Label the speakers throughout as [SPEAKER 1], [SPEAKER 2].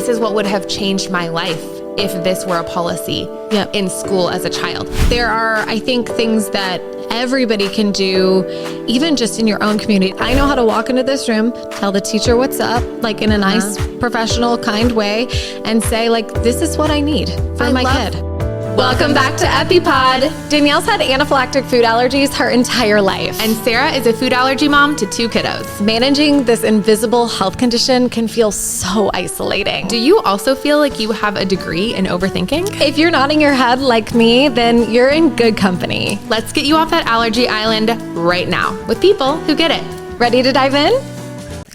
[SPEAKER 1] this is what would have changed my life if this were a policy in school as a child.
[SPEAKER 2] There are, I think, things that everybody can do, even just in your own community. I know how to walk into this room, tell the teacher what's up, like in a nice, professional, kind way, and say, like, this is what I need for my kid. Welcome back to EpiPod. Danielle's had anaphylactic food allergies her entire life.
[SPEAKER 1] And Sarah is a food allergy mom to 2 kiddos.
[SPEAKER 2] Managing this invisible health condition can feel so isolating.
[SPEAKER 1] Do you also feel like you have a degree in overthinking?
[SPEAKER 2] If you're nodding your head like me, then you're in good company.
[SPEAKER 1] Let's get you off that allergy island right now with people who get it.
[SPEAKER 2] Ready to dive in?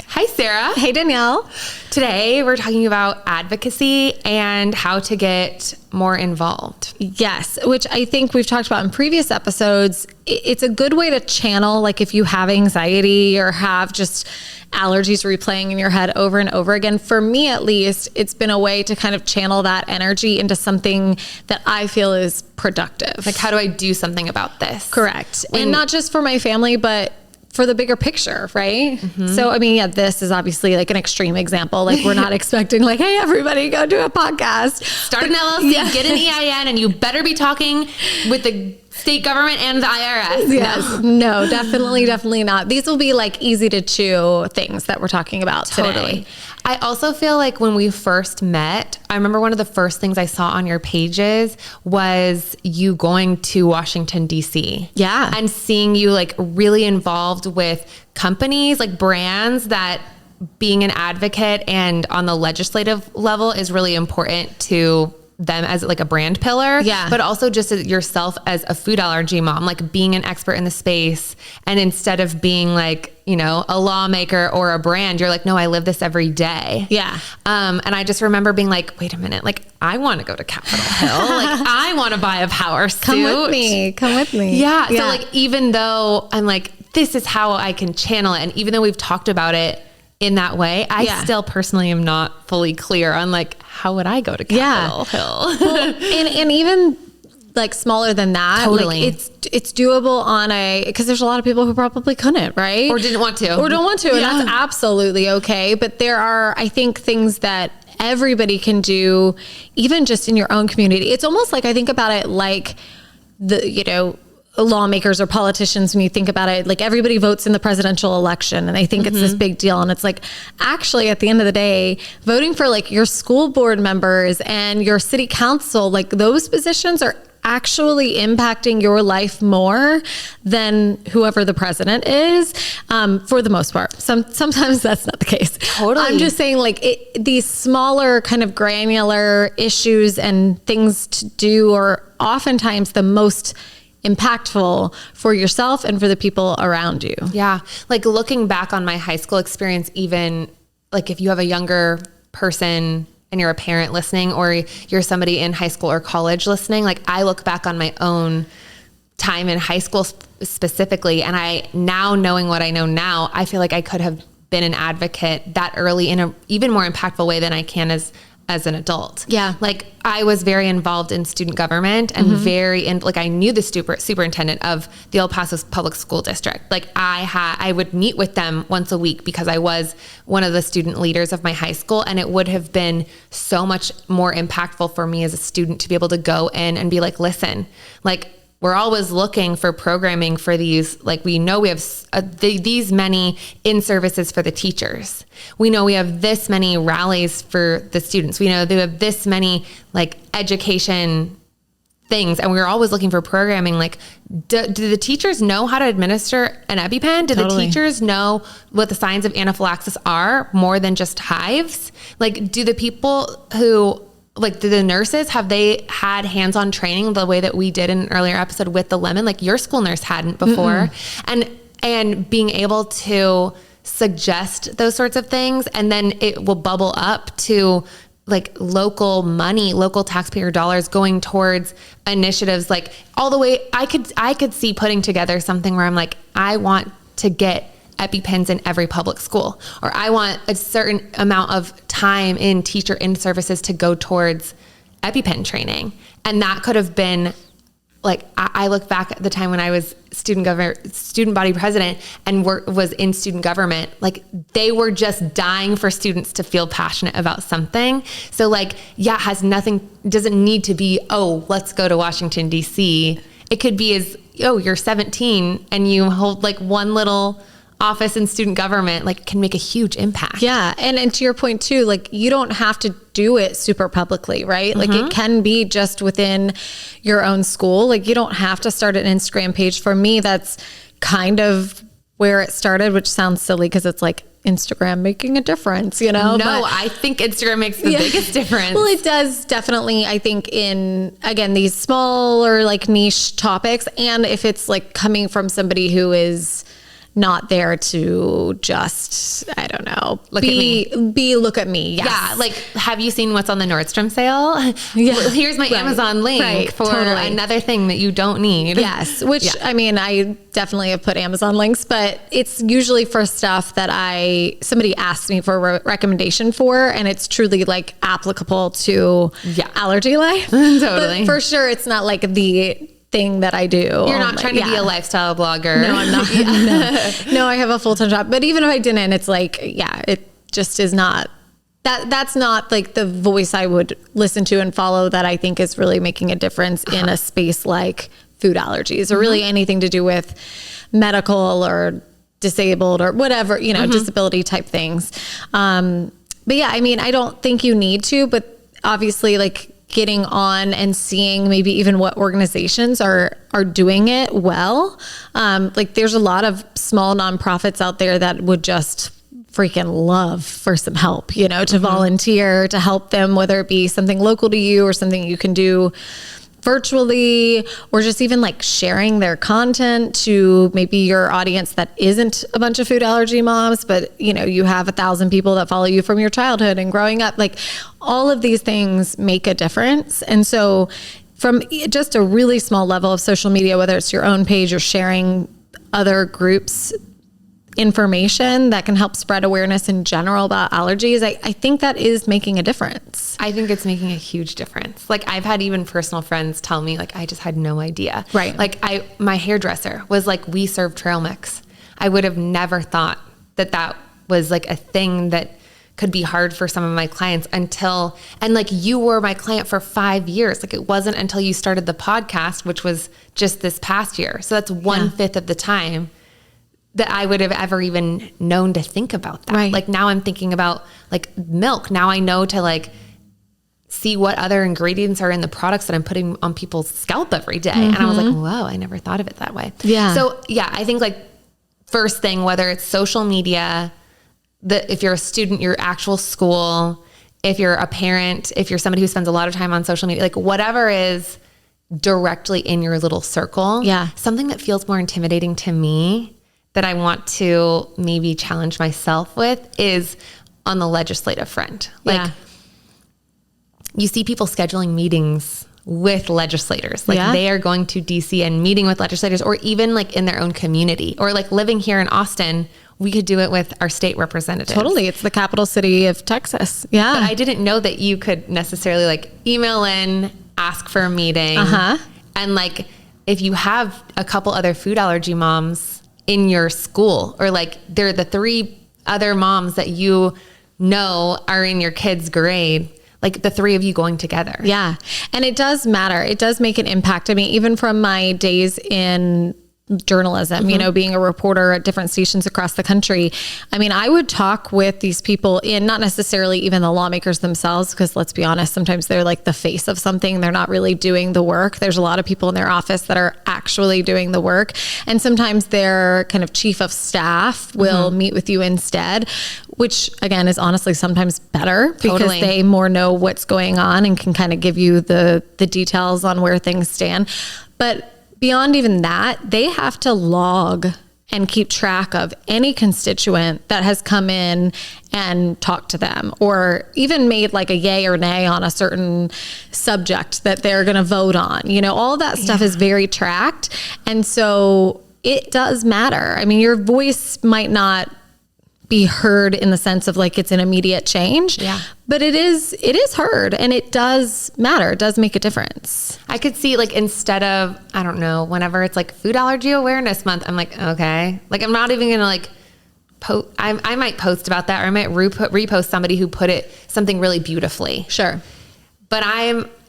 [SPEAKER 1] Hi, Sarah.
[SPEAKER 2] Hey, Danielle.
[SPEAKER 1] Today, we're talking about advocacy and how to get more involved.
[SPEAKER 2] Yes, which I think we've talked about in previous episodes. It's a good way to channel, like if you have anxiety or have just allergies replaying in your head over and over again. For me, at least, it's been a way to kind of channel that energy into something that I feel is productive.
[SPEAKER 1] Like, how do I do something about this?
[SPEAKER 2] Correct. And not just for my family, but for the bigger picture, right? Mm-hmm. So, I mean, yeah, this is obviously like an extreme example. Like, we're not expecting like, hey, everybody go do a podcast.
[SPEAKER 1] Start an LLC, get an EIN, and you better be talking with the state government and the IRS.
[SPEAKER 2] Yes. No, definitely not. These will be like easy to chew things that we're talking about today.
[SPEAKER 1] I also feel like when we first met, I remember one of the first things I saw on your pages was you going to Washington, D.C.
[SPEAKER 2] Yeah.
[SPEAKER 1] And seeing you like really involved with companies, like brands, that being an advocate and on the legislative level is really important to them as like a brand pillar, but also just as yourself as a food allergy mom, like being an expert in the space. And instead of being like, you know, a lawmaker or a brand, you're like, no, I live this every day.
[SPEAKER 2] Yeah.
[SPEAKER 1] And I just remember being like, wait a minute, like I want to go to Capitol Hill. Like I want to buy a power suit.
[SPEAKER 2] Come with me.
[SPEAKER 1] Yeah. So like, even though I'm like, this is how I can channel it. And even though we've talked about it in that way, I still personally am not fully clear on like, how would I go to Capitol Hill?
[SPEAKER 2] Well, and even like smaller than that,
[SPEAKER 1] totally.
[SPEAKER 2] Like it's doable on because there's a lot of people who probably couldn't, right?
[SPEAKER 1] Or didn't want to.
[SPEAKER 2] And that's absolutely okay. But there are, I think, things that everybody can do, even just in your own community. It's almost like, I think about it like lawmakers or politicians, when you think about it, like everybody votes in the presidential election and they think it's this big deal. And it's like, actually at the end of the day, voting for like your school board members and your city council, like those positions are actually impacting your life more than whoever the president is, for the most part. Sometimes that's not the case.
[SPEAKER 1] Totally.
[SPEAKER 2] I'm just saying like these smaller kind of granular issues and things to do are oftentimes the most impactful for yourself and for the people around you.
[SPEAKER 1] Yeah. Like looking back on my high school experience, even like if you have a younger person and you're a parent listening, or you're somebody in high school or college listening, like I look back on my own time in high school specifically, and I now, knowing what I know now, I feel like I could have been an advocate that early in a even more impactful way than I can as an adult.
[SPEAKER 2] Yeah.
[SPEAKER 1] Like I was very involved in student government and I knew the superintendent of the El Paso Public School District. Like I would meet with them once a week because I was one of the student leaders of my high school, and it would have been so much more impactful for me as a student to be able to go in and be like, listen, like we're always looking for programming for these. Like we know we have these many in-services for the teachers. We know we have this many rallies for the students. We know they have this many like education things. And we're always looking for programming. Like, do the teachers know how to administer an EpiPen? Do the teachers know what the signs of anaphylaxis are more than just hives? Like, do the people who... like, do the nurses, have they had hands-on training the way that we did in an earlier episode with the lemon? Like your school nurse hadn't before. And being able to suggest those sorts of things, and then it will bubble up to like local money, local taxpayer dollars going towards initiatives. Like all the way, I could see putting together something where I'm like, I want to get EpiPens in every public school, or I want a certain amount of time in teacher in services to go towards EpiPen training. And that could have been like I look back at the time when I was student body president and was in student government, like they were just dying for students to feel passionate about something. So like, yeah, doesn't need to be, oh, let's go to Washington, DC. It could be you're 17 and you hold like one little office in student government, like can make a huge impact.
[SPEAKER 2] Yeah. And to your point too, like you don't have to do it super publicly, right? Like it can be just within your own school. Like you don't have to start an Instagram page. For me, that's kind of where it started, which sounds silly because it's like Instagram making a difference, No,
[SPEAKER 1] I think Instagram makes the biggest difference.
[SPEAKER 2] Well, it does definitely, I think, in, again, these smaller like niche topics. And if it's like coming from somebody who is not there to just, I don't know, look at me. Yes.
[SPEAKER 1] Yeah. Like, have you seen what's on the Nordstrom sale? Yeah. Here's my Amazon link for another thing that you don't need.
[SPEAKER 2] Yes. Which, I mean, I definitely have put Amazon links, but it's usually for stuff that somebody asks me for a recommendation for, and it's truly like applicable to allergy life.
[SPEAKER 1] Totally.
[SPEAKER 2] But for sure, it's not like the thing that I do.
[SPEAKER 1] You're not trying to be a lifestyle blogger.
[SPEAKER 2] No, I'm not. No, I have a full-time job. But even if I didn't, it's like, it just is not, that's not like the voice I would listen to and follow that I think is really making a difference in a space like food allergies or really anything to do with medical or disabled or whatever, disability type things. But yeah, I mean, I don't think you need to, but obviously like getting on and seeing maybe even what organizations are doing it well. Like there's a lot of small nonprofits out there that would just freaking love for some help, to volunteer, to help them, whether it be something local to you or something you can do virtually, or just even like sharing their content to maybe your audience that isn't a bunch of food allergy moms, but you have 1,000 people that follow you from your childhood and growing up. Like all of these things make a difference. And so from just a really small level of social media, whether it's your own page or sharing other groups' information that can help spread awareness in general about allergies, I think that is making a difference.
[SPEAKER 1] I think it's making a huge difference. Like I've had even personal friends tell me like, I just had no idea.
[SPEAKER 2] Right.
[SPEAKER 1] Like my hairdresser was like, we serve trail mix. I would have never thought that was like a thing that could be hard for some of my clients and like you were my client for 5 years. Like it wasn't until you started the podcast, which was just this past year. So that's 1/5 of the time that I would have ever even known to think about that.
[SPEAKER 2] Right.
[SPEAKER 1] Like now I'm thinking about like milk. Now I know to like see what other ingredients are in the products that I'm putting on people's scalp every day. And I was like, whoa, I never thought of it that way.
[SPEAKER 2] Yeah.
[SPEAKER 1] So yeah, I think like first thing, whether it's social media, if you're a student, your actual school, if you're a parent, if you're somebody who spends a lot of time on social media, like whatever is directly in your little circle.
[SPEAKER 2] Yeah.
[SPEAKER 1] Something that feels more intimidating to me that I want to maybe challenge myself with is on the legislative front. Like you see people scheduling meetings with legislators. Like they are going to DC and meeting with legislators, or even like in their own community, or like living here in Austin, we could do it with our state representatives.
[SPEAKER 2] Totally. It's the capital city of Texas. Yeah.
[SPEAKER 1] But I didn't know that you could necessarily like email in, ask for a meeting. And like, if you have a couple other food allergy moms in your school, or like they're the 3 other moms that are in your kid's grade, like the 3 of you going together.
[SPEAKER 2] Yeah. And it does matter. It does make an impact. I mean, even from my days in journalism, being a reporter at different stations across the country. I mean, I would talk with these people not necessarily even the lawmakers themselves, because let's be honest, sometimes they're like the face of something. They're not really doing the work. There's a lot of people in their office that are actually doing the work. And sometimes their kind of chief of staff will meet with you instead, which again is honestly sometimes better because they more know what's going on and can kind of give you the details on where things stand. But beyond even that, they have to log and keep track of any constituent that has come in and talked to them, or even made like a yay or nay on a certain subject that they're going to vote on. All of that stuff is very tracked. And so it does matter. I mean, your voice might not be heard in the sense of like it's an immediate change.
[SPEAKER 1] Yeah.
[SPEAKER 2] But it is heard, and it does matter. It does make a difference.
[SPEAKER 1] I could see like instead of, I don't know, whenever it's like Food Allergy Awareness Month, I'm like, okay. Like I'm not even going to like I might post about that, or I might repost somebody who put something really beautifully.
[SPEAKER 2] Sure.
[SPEAKER 1] But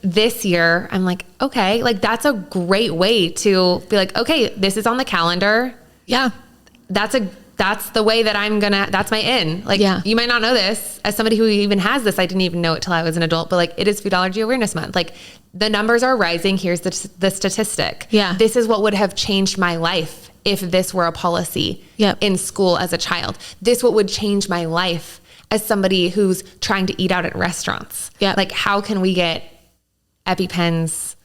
[SPEAKER 1] this year, I'm like, okay, like that's a great way to be like, okay, this is on the calendar.
[SPEAKER 2] Yeah.
[SPEAKER 1] That's the way that that's my in. Like, you might not know this as somebody who even has this. I didn't even know it till I was an adult, but like it is Food Allergy Awareness Month. Like the numbers are rising. Here's the statistic.
[SPEAKER 2] Yeah.
[SPEAKER 1] This is what would have changed my life if this were a policy in school as a child. This what would change my life as somebody who's trying to eat out at restaurants.
[SPEAKER 2] Yeah.
[SPEAKER 1] Like how can we get EpiPens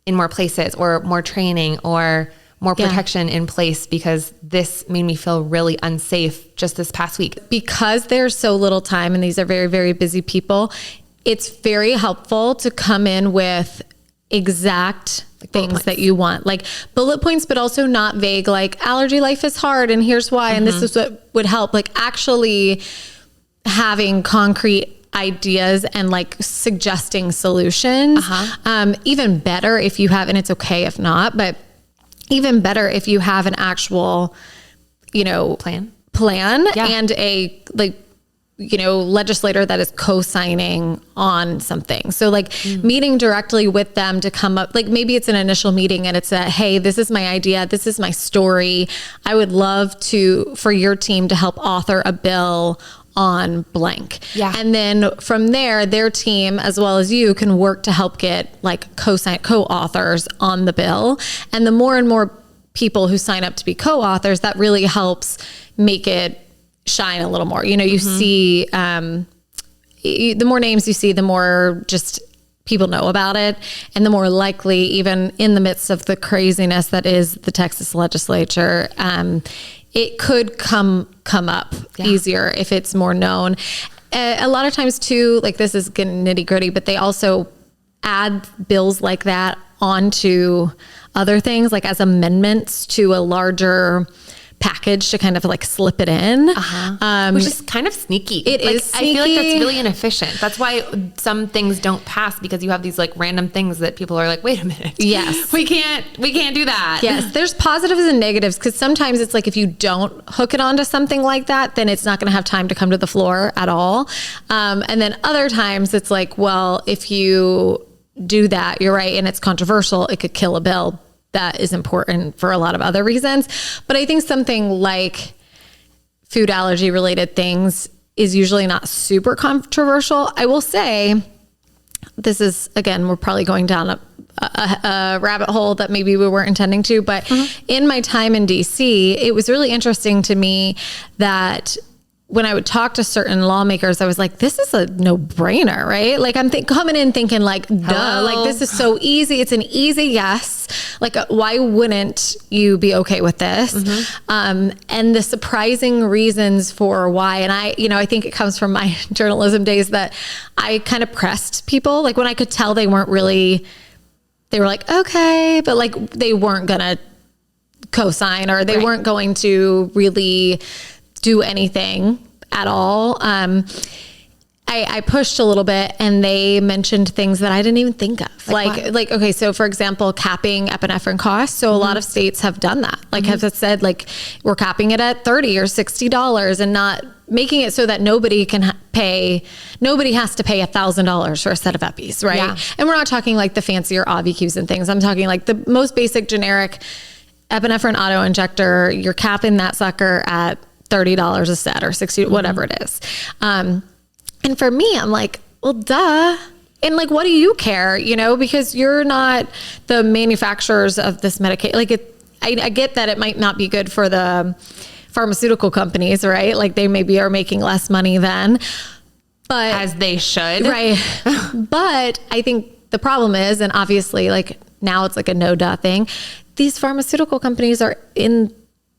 [SPEAKER 1] in more places, or more training, or more protection in place, because this made me feel really unsafe just this past week.
[SPEAKER 2] Because there's so little time and these are very, very busy people, it's very helpful to come in with exact things that you want, like bullet points, but also not vague, like allergy life is hard and here's why, and this is what would help. Like actually having concrete ideas and like suggesting solutions. Even better if you have, and it's okay if not, but even better if you have an actual, plan and a legislator that is co-signing on something. So like meeting directly with them to come up, like maybe it's an initial meeting and it's hey, this is my idea. This is my story. I would love for your team to help author a bill on blank.
[SPEAKER 1] Yeah.
[SPEAKER 2] And then from there, their team, as well as you, can work to help get like co-authors on the bill. And the more and more people who sign up to be co-authors, that really helps make it shine a little more. You see, the more names you see, the more just people know about it, and the more likely, even in the midst of the craziness that is the Texas legislature, it could come up easier if it's more known. A lot of times too, like this is getting nitty gritty, but they also add bills like that onto other things, like as amendments to a larger package to kind of like slip it in.
[SPEAKER 1] Which is kind of sneaky.
[SPEAKER 2] It is sneaky.
[SPEAKER 1] I feel like that's really inefficient. That's why some things don't pass, because you have these like random things that people are like, wait a minute.
[SPEAKER 2] Yes.
[SPEAKER 1] We can't do that.
[SPEAKER 2] Yes. There's positives and negatives, because sometimes it's like if you don't hook it onto something like that, then it's not going to have time to come to the floor at all. And then other times it's like, well, if you do that, you're right, and it's controversial, it could kill a bill that is important for a lot of other reasons. But I think something like food allergy related things is usually not super controversial. I will say, this is, again, we're probably going down a rabbit hole that maybe we weren't intending to, but in my time in DC, it was really interesting to me that when I would talk to certain lawmakers, I was like, this is a no-brainer, right? Like I'm coming in thinking like, duh, like this is so easy. It's an easy yes. Like, why wouldn't you be okay with this? And the surprising reasons for why, and I think it comes from my journalism days that I kind of pressed people. Like when I could tell they were like, okay, but like they weren't gonna co-sign, or they weren't going to really do anything at all. I pushed a little bit, and they mentioned things that I didn't even think of. Like, okay, so for example, capping epinephrine costs. So a lot of states have done that. Like have said, like we're capping it at $30 or $60 and not making it so that nobody has to pay $1,000 for a set of Epis, right?
[SPEAKER 1] Yeah.
[SPEAKER 2] And we're not talking like the fancier Auvi-Qs and things. I'm talking like the most basic generic epinephrine auto injector. You're capping that sucker at $30 a set or $60, whatever it is. And for me, I'm like, well, duh. And like, what do you care? Because you're not the manufacturers of this medication. Like I get that it might not be good for the pharmaceutical companies, right? Like they maybe are making less money then, but
[SPEAKER 1] as they should.
[SPEAKER 2] Right. But I think the problem is, and obviously like now it's like a no-duh thing. These pharmaceutical companies are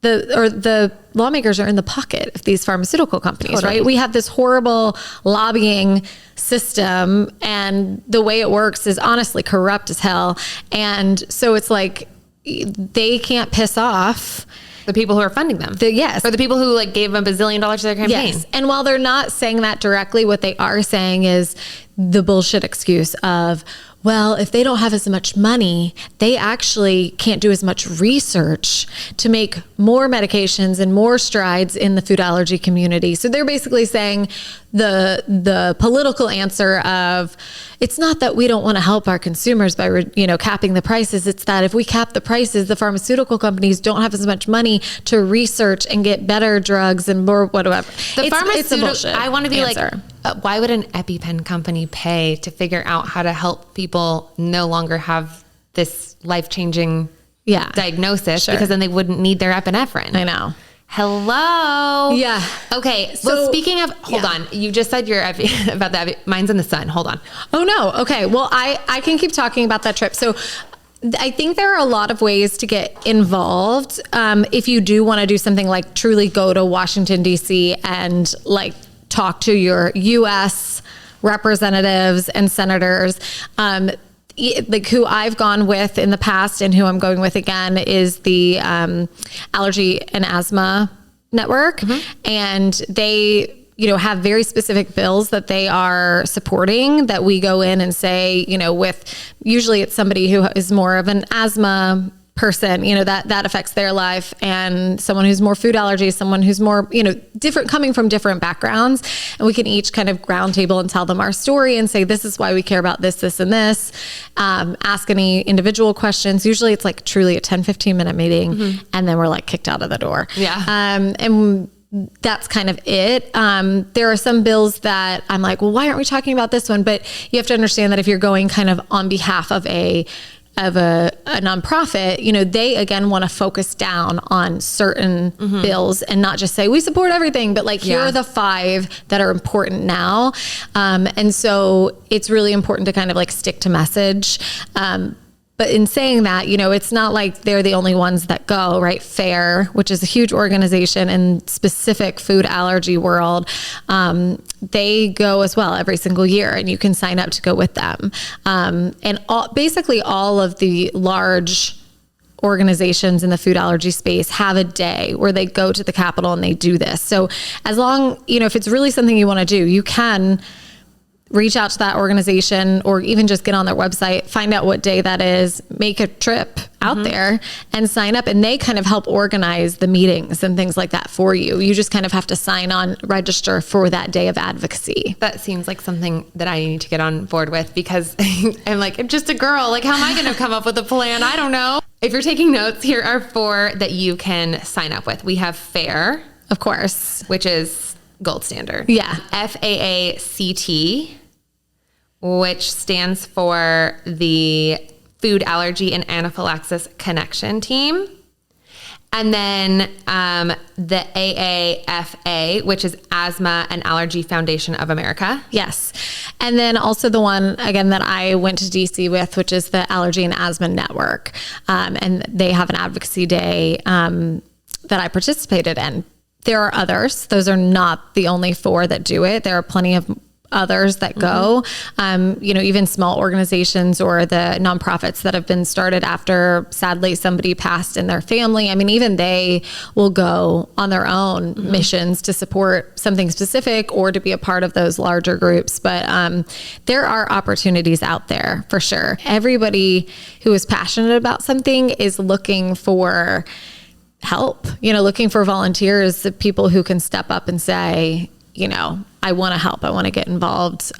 [SPEAKER 2] the lawmakers are in the pocket of these pharmaceutical companies, right? We have this horrible lobbying system, and the way it works is honestly corrupt as hell. And so it's like, they can't piss off
[SPEAKER 1] The people who are funding them.
[SPEAKER 2] Yes.
[SPEAKER 1] Or the people who like gave them $1 bazillion to their campaign.
[SPEAKER 2] Yes. And while they're not saying that directly, what they are saying is the bullshit excuse of, well, if they don't have as much money, they actually can't do as much research to make more medications and more strides in the food allergy community. So they're basically saying the political answer of, it's not that we don't want to help our consumers by, capping the prices. It's that if we cap the prices, the pharmaceutical companies don't have as much money to research and get better drugs and more whatever. It's a bullshit
[SPEAKER 1] I want to be
[SPEAKER 2] answer.
[SPEAKER 1] like, why would an EpiPen company pay to figure out how to help people no longer have this life-changing diagnosis?
[SPEAKER 2] Sure.
[SPEAKER 1] Because then they wouldn't need their epinephrine.
[SPEAKER 2] I know.
[SPEAKER 1] Hello.
[SPEAKER 2] Yeah.
[SPEAKER 1] Okay. So speaking of, hold on. You just said your about that. Mine's in the sun. Hold on.
[SPEAKER 2] Oh no. Okay. Well, I can keep talking about that trip. So I think there are a lot of ways to get involved. If you do want to do something like truly go to Washington, D.C. and like talk to your U.S. representatives and senators, like who I've gone with in the past and who I'm going with again is the Allergy and Asthma Network. Mm-hmm. And they, have very specific bills that they are supporting that we go in and say, with usually it's somebody who is more of an asthma person, that affects their life, and someone who's more food allergies, someone who's more, different, coming from different backgrounds. And we can each kind of ground table and tell them our story and say, this is why we care about this, this, and this. Ask any individual questions. Usually it's like truly a 10-15 minute meeting. Mm-hmm. And then we're like kicked out of the door.
[SPEAKER 1] Yeah.
[SPEAKER 2] And that's kind of it. There are some bills that I'm like, well, why aren't we talking about this one? But you have to understand that if you're going kind of on behalf of a nonprofit, they again want to focus down on certain bills and not just say we support everything, but like here are the 5 that are important now. And so it's really important to kind of like stick to message. But in saying that, it's not like they're the only ones that go, right? FARE, which is a huge organization in specific food allergy world. They go as well every single year, and you can sign up to go with them. And basically all of the large organizations in the food allergy space have a day where they go to the Capitol and they do this. So as long, if it's really something you want to do, you can reach out to that organization or even just get on their website, find out what day that is, make a trip out there and sign up. And they kind of help organize the meetings and things like that for you. You just kind of have to sign on, register for that day of advocacy.
[SPEAKER 1] That seems like something that I need to get on board with, because I'm like, I'm just a girl. Like, how am I going to come up with a plan? I don't know. If you're taking notes, here are 4 that you can sign up with. We have FARE,
[SPEAKER 2] of course,
[SPEAKER 1] which is gold standard.
[SPEAKER 2] Yeah.
[SPEAKER 1] FAACT, which stands for the Food Allergy and Anaphylaxis Connection Team. And then the AAFA, which is Asthma and Allergy Foundation of America.
[SPEAKER 2] Yes. And then also the one, again, that I went to DC with, which is the Allergy and Asthma Network. And they have an advocacy day that I participated in. There are others. Those are not the only 4 that do it. There are plenty of others that go, even small organizations or the nonprofits that have been started after sadly somebody passed in their family. I mean, even they will go on their own missions to support something specific or to be a part of those larger groups. But there are opportunities out there for sure. Everybody who is passionate about something is looking for help, looking for volunteers, people who can step up and say, I want to help. I want to get involved.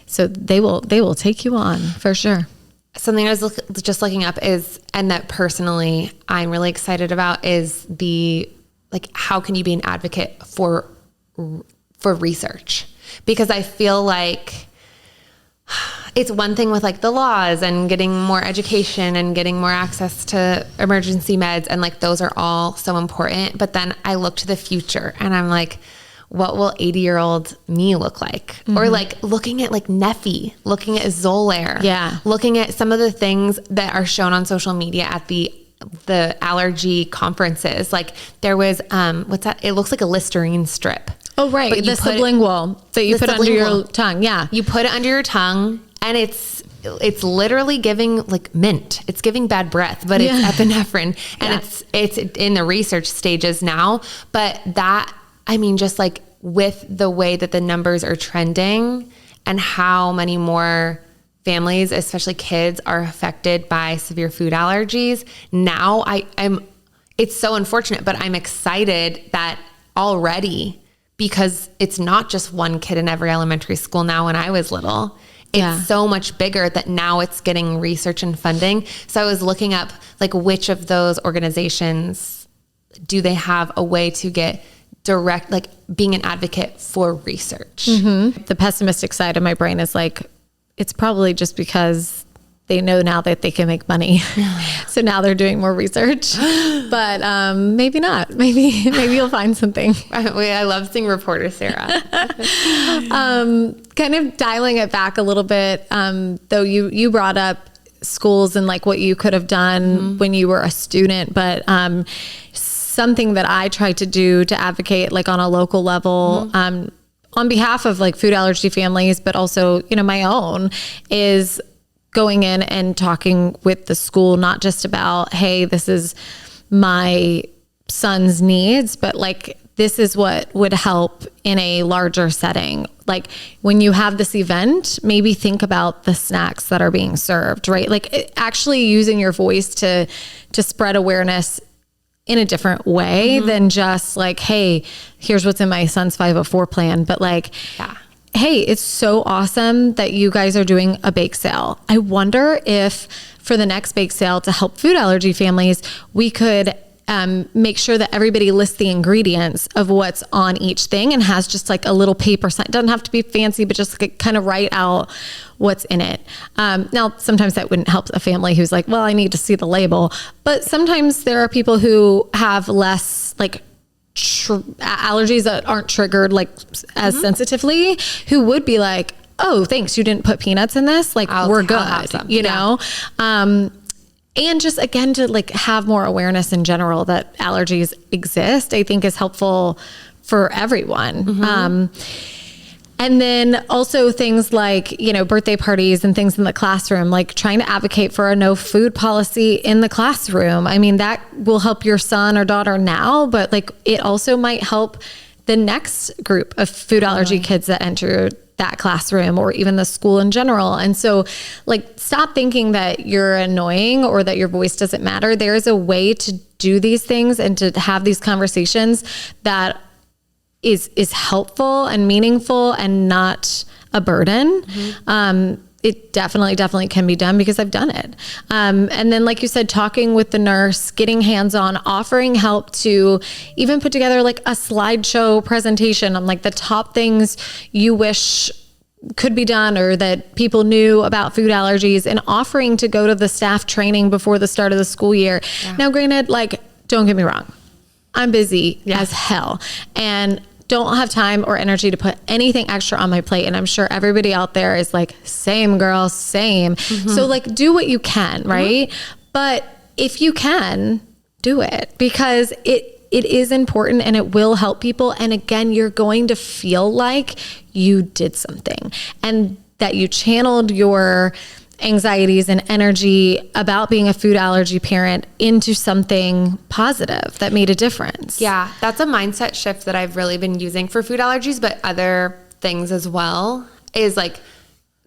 [SPEAKER 2] So they will take you on for sure.
[SPEAKER 1] Something I was just looking up is, and that personally I'm really excited about, is how can you be an advocate for research? Because I feel like it's one thing with like the laws and getting more education and getting more access to emergency meds, and like those are all so important. But then I look to the future and I'm like, what will 80-year-old me look like? Or like looking at like Neffy, looking at Xolair, looking at some of the things that are shown on social media at the allergy conferences. Like there was, what's that? It looks like a Listerine strip.
[SPEAKER 2] Oh, right. The sublingual that you put under your tongue. Yeah.
[SPEAKER 1] You put it under your tongue, and it's it's literally giving like mint. It's giving bad breath, but it's epinephrine, and it's in the research stages now. But that, I mean, just like with the way that the numbers are trending and how many more families, especially kids, are affected by severe food allergies. Now it's so unfortunate, but I'm excited that already, because it's not just one kid in every elementary school now. When I was little, it's so much bigger that now it's getting research and funding. So I was looking up like which of those organizations do they have a way to get direct, like being an advocate for research.
[SPEAKER 2] Mm-hmm. The pessimistic side of my brain is like, it's probably just because they know now that they can make money. So now they're doing more research, but maybe not. Maybe you'll find something.
[SPEAKER 1] I love seeing reporter Sarah.
[SPEAKER 2] Kind of dialing it back a little bit, though you brought up schools and like what you could have done when you were a student, but something that I tried to do to advocate like on a local level, on behalf of like food allergy families, but also, my own, is going in and talking with the school, not just about, hey, this is my son's needs, but like, this is what would help in a larger setting. Like when you have this event, maybe think about the snacks that are being served, right? Like actually using your voice to spread awareness in a different way than just like, hey, here's what's in my son's 504 plan. But like, hey, it's so awesome that you guys are doing a bake sale. I wonder if for the next bake sale to help food allergy families, we could make sure that everybody lists the ingredients of what's on each thing and has just like a little paper sign. It doesn't have to be fancy, but just like kind of write out what's in it. Now, sometimes that wouldn't help a family who's like, well, I need to see the label. But sometimes there are people who have less like allergies that aren't triggered like as sensitively, who would be like, oh, thanks, you didn't put peanuts in this. Like we're good, you know? And just again, to like have more awareness in general that allergies exist, I think is helpful for everyone. And then also things like, birthday parties and things in the classroom, like trying to advocate for a no food policy in the classroom. I mean, that will help your son or daughter now, but like it also might help the next group of food allergy kids that enter that classroom or even the school in general. And so like, stop thinking that you're annoying or that your voice doesn't matter. There is a way to do these things and to have these conversations that is helpful and meaningful and not a burden. It definitely can be done because I've done it. And then, like you said, talking with the nurse, getting hands-on, offering help to even put together like a slideshow presentation on like the top things you wish could be done or that people knew about food allergies, and offering to go to the staff training before the start of the school year. Now, granted, like, don't get me wrong, I'm busy as hell and don't have time or energy to put anything extra on my plate. And I'm sure everybody out there is like, same girl, same. So like, do what you can, right? But if you can, do it, because it is important and it will help people. And again, you're going to feel like you did something and that you channeled your anxieties and energy about being a food allergy parent into something positive that made a difference.
[SPEAKER 1] Yeah, that's a mindset shift that I've really been using for food allergies, but other things as well, is like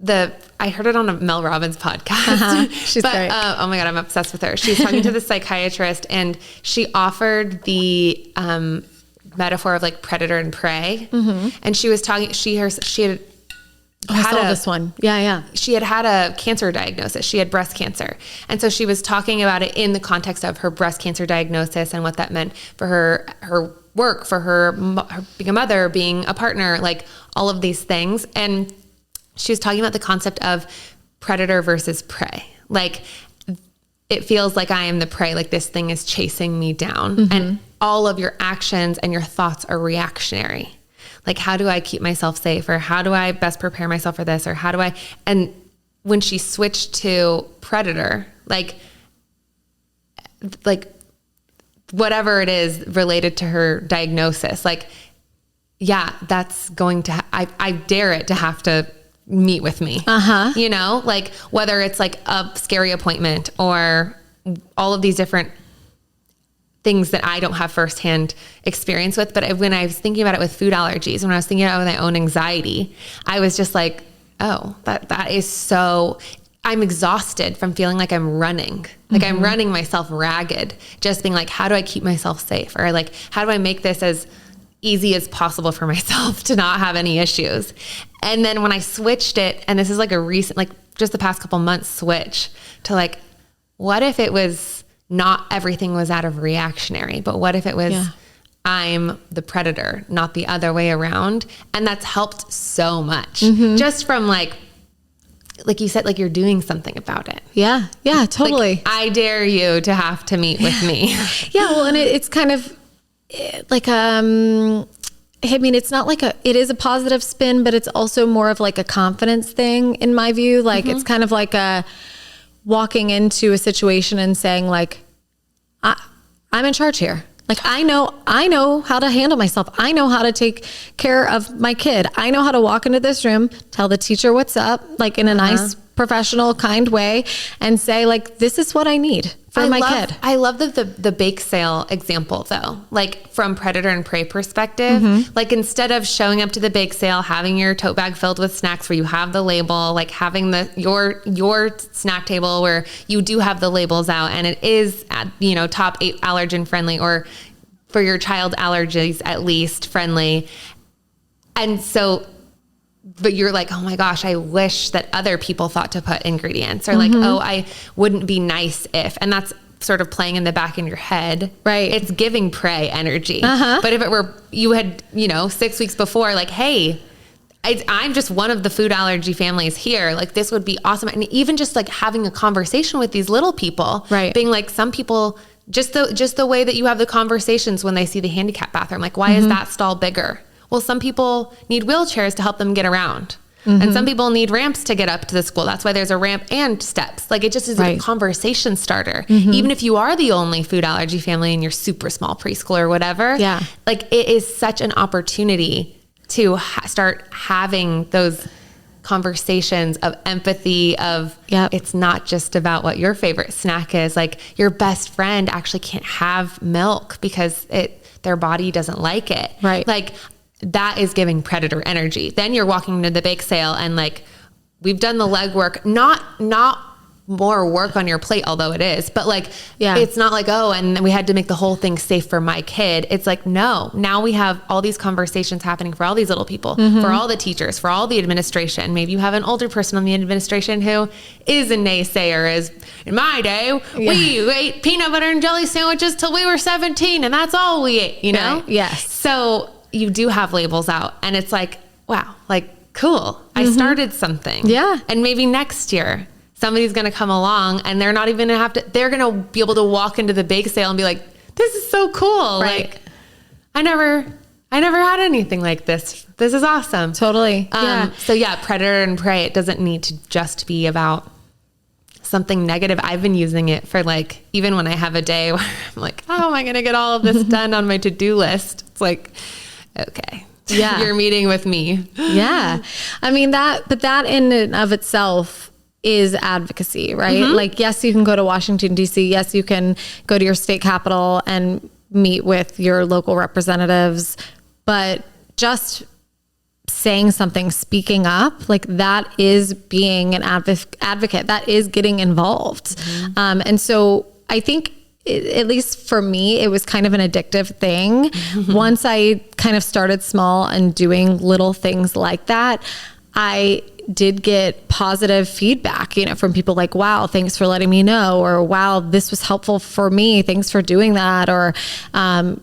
[SPEAKER 1] I heard it on a Mel Robbins podcast.
[SPEAKER 2] She's great.
[SPEAKER 1] Oh my God, I'm obsessed with her. She's talking to the psychiatrist, and she offered the metaphor of like predator and prey. And she was talking, she had
[SPEAKER 2] I saw this one. Yeah.
[SPEAKER 1] She had a cancer diagnosis. She had breast cancer. And so she was talking about it in the context of her breast cancer diagnosis and what that meant for her work, for her being a mother, being a partner, like all of these things. And she was talking about the concept of predator versus prey. Like, it feels like I am the prey, like this thing is chasing me down. And all of your actions and your thoughts are reactionary. Like, how do I keep myself safe? Or how do I best prepare myself for this? Or how do I, and when she switched to predator, like whatever it is related to her diagnosis, like, yeah, that's going to, I dare it to have to meet with me. You know, like whether it's like a scary appointment or all of these different things that I don't have firsthand experience with. But when I was thinking about it with food allergies, when I was thinking about my own anxiety, I was just like, oh, that is so, I'm exhausted from feeling like I'm running. Like I'm running myself ragged, just being like, how do I keep myself safe? Or like, how do I make this as easy as possible for myself to not have any issues? And then when I switched it, and this is like a recent, like just the past couple months switch to like, what if it was not everything was out of reactionary, but what if it was, I'm the predator, not the other way around? And that's helped so much just from like you said, like you're doing something about it.
[SPEAKER 2] Yeah. Yeah, totally.
[SPEAKER 1] Like, I dare you to have to meet with me.
[SPEAKER 2] Yeah. Well, and it's kind of like, I mean, it's not like it is a positive spin, but it's also more of like a confidence thing in my view. Like it's kind of like walking into a situation and saying like, I'm in charge here. Like, I know how to handle myself. I know how to take care of my kid. I know how to walk into this room, tell the teacher what's up, like in a nice, professional, kind way, and say like, this is what I need for my kid.
[SPEAKER 1] I love the bake sale example though, like from predator and prey perspective. Like instead of showing up to the bake sale, having your tote bag filled with snacks where you have the label, like having your snack table where you do have the labels out and it is at, you know, top 8 allergen friendly, or for your child allergies at least friendly. And so, but you're like, oh my gosh, I wish that other people thought to put ingredients, or like, oh, I wouldn't be nice if, and that's sort of playing in the back in your head.
[SPEAKER 2] Right.
[SPEAKER 1] It's giving prey energy. But if it were, you had, you know, 6 weeks before, like, hey, I'm just one of the food allergy families here. Like this would be awesome. And even just like having a conversation with these little people,
[SPEAKER 2] right.
[SPEAKER 1] Being like, some people, just the way that you have the conversations when they see the handicap bathroom, like, why is that stall bigger? Well, some people need wheelchairs to help them get around. And some people need ramps to get up to the school. That's why there's a ramp and steps. Like it just is a conversation starter. Even if you are the only food allergy family in your super small preschool or whatever, like it is such an opportunity to start having those conversations of empathy, of it's not just about what your favorite snack is. Like your best friend actually can't have milk because their body doesn't like it.
[SPEAKER 2] Right.
[SPEAKER 1] Like that is giving predator energy. Then you're walking into the bake sale and like, we've done the legwork, not more work on your plate, although it is, but like, it's not like, oh, and we had to make the whole thing safe for my kid. It's like, no, now we have all these conversations happening for all these little people, for all the teachers, for all the administration. Maybe you have an older person on the administration who is a naysayer, is in my day, we ate peanut butter and jelly sandwiches till we were 17 and that's all we ate, you know?
[SPEAKER 2] Yes.
[SPEAKER 1] So you do have labels out and it's like, wow, like cool. I started something. Yeah. And maybe next year somebody's going to come along and they're not even going to they're going to be able to walk into the bake sale and be like, this is so cool.
[SPEAKER 2] Right.
[SPEAKER 1] Like I never had anything like this. This is awesome.
[SPEAKER 2] Totally.
[SPEAKER 1] So predator and prey, it doesn't need to just be about something negative. I've been using it for like, even when I have a day where I'm like, how am I going to get all of this done on my to-do list? It's like, okay. Yeah. You're meeting with me.
[SPEAKER 2] Yeah. I mean but that in and of itself is advocacy, right? Like, yes, you can go to Washington, DC. Yes, you can go to your state capitol and meet with your local representatives, but just saying something, speaking up, like that is being an advocate, that is getting involved. And so I think at least for me, it was kind of an addictive thing. Once I kind of started small and doing little things like that, I did get positive feedback, you know, from people like, wow, thanks for letting me know, or wow, this was helpful for me. Thanks for doing that. Or,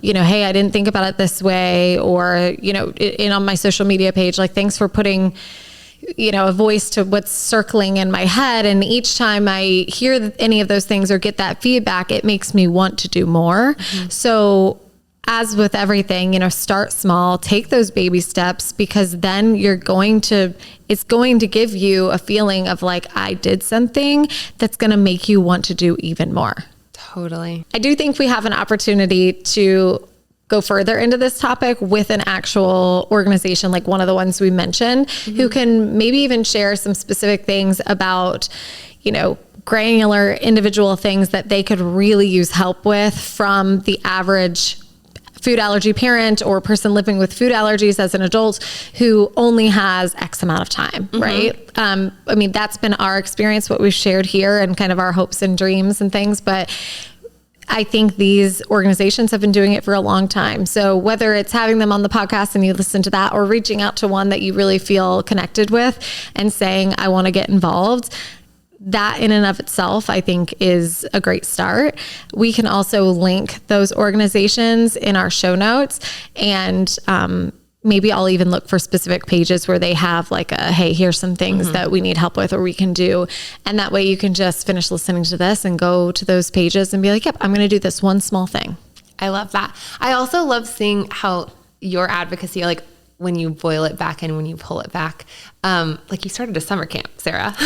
[SPEAKER 2] you know, hey, I didn't think about it this way. Or, you know, on my social media page, like, thanks for putting, you know, a voice to what's circling in my head. And each time I hear any of those things or get that feedback, it makes me want to do more. So as with everything, you know, start small, take those baby steps, because then it's going to give you a feeling of like, I did something that's going to make you want to do even more.
[SPEAKER 1] Totally.
[SPEAKER 2] I do think we have an opportunity to go further into this topic with an actual organization, like one of the ones we mentioned, who can maybe even share some specific things about, granular individual things that they could really use help with from the average food allergy parent or person living with food allergies as an adult who only has X amount of time, right? That's been our experience, what we've shared here, and kind of our hopes and dreams and things. But I think these organizations have been doing it for a long time. So whether it's having them on the podcast and you listen to that, or reaching out to one that you really feel connected with and saying, I want to get involved, that in and of itself, I think, is a great start. We can also link those organizations in our show notes, and maybe I'll even look for specific pages where they have like hey, here's some things that we need help with or we can do. And that way you can just finish listening to this and go to those pages and be like, yep, I'm going to do this one small thing.
[SPEAKER 1] I love that. I also love seeing how your advocacy, like when you boil it back and when you pull it back, like you started a summer camp, Sarah.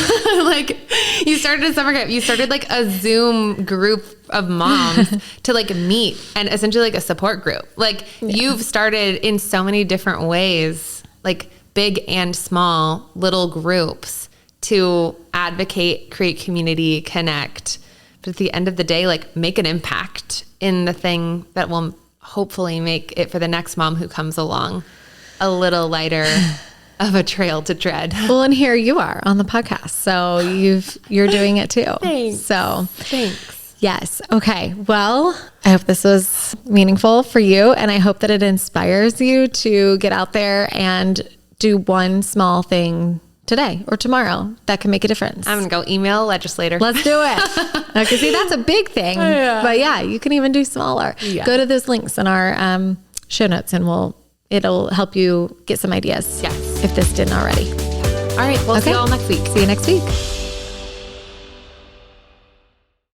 [SPEAKER 1] Like you started a summer camp. You started like a Zoom group of moms to like meet, and essentially like a support group. Like you've started in so many different ways, like big and small little groups to advocate, create community, connect. But at the end of the day, like make an impact in the thing that will hopefully make it for the next mom who comes along a little lighter of a trail to tread.
[SPEAKER 2] Well, and here you are on the podcast. So you're doing it too.
[SPEAKER 1] Thanks.
[SPEAKER 2] So
[SPEAKER 1] thanks.
[SPEAKER 2] Yes. Okay. Well, I hope this was meaningful for you, and I hope that it inspires you to get out there and do one small thing today or tomorrow that can make a difference.
[SPEAKER 1] I'm going to go email a legislator.
[SPEAKER 2] Let's do it. Okay. See, that's a big thing, but yeah, you can even do smaller. Yeah. Go to those links in our show notes, and it'll help you get some ideas.
[SPEAKER 1] Yes.
[SPEAKER 2] If this didn't already.
[SPEAKER 1] All right. We'll see you all next week.
[SPEAKER 2] See you next week.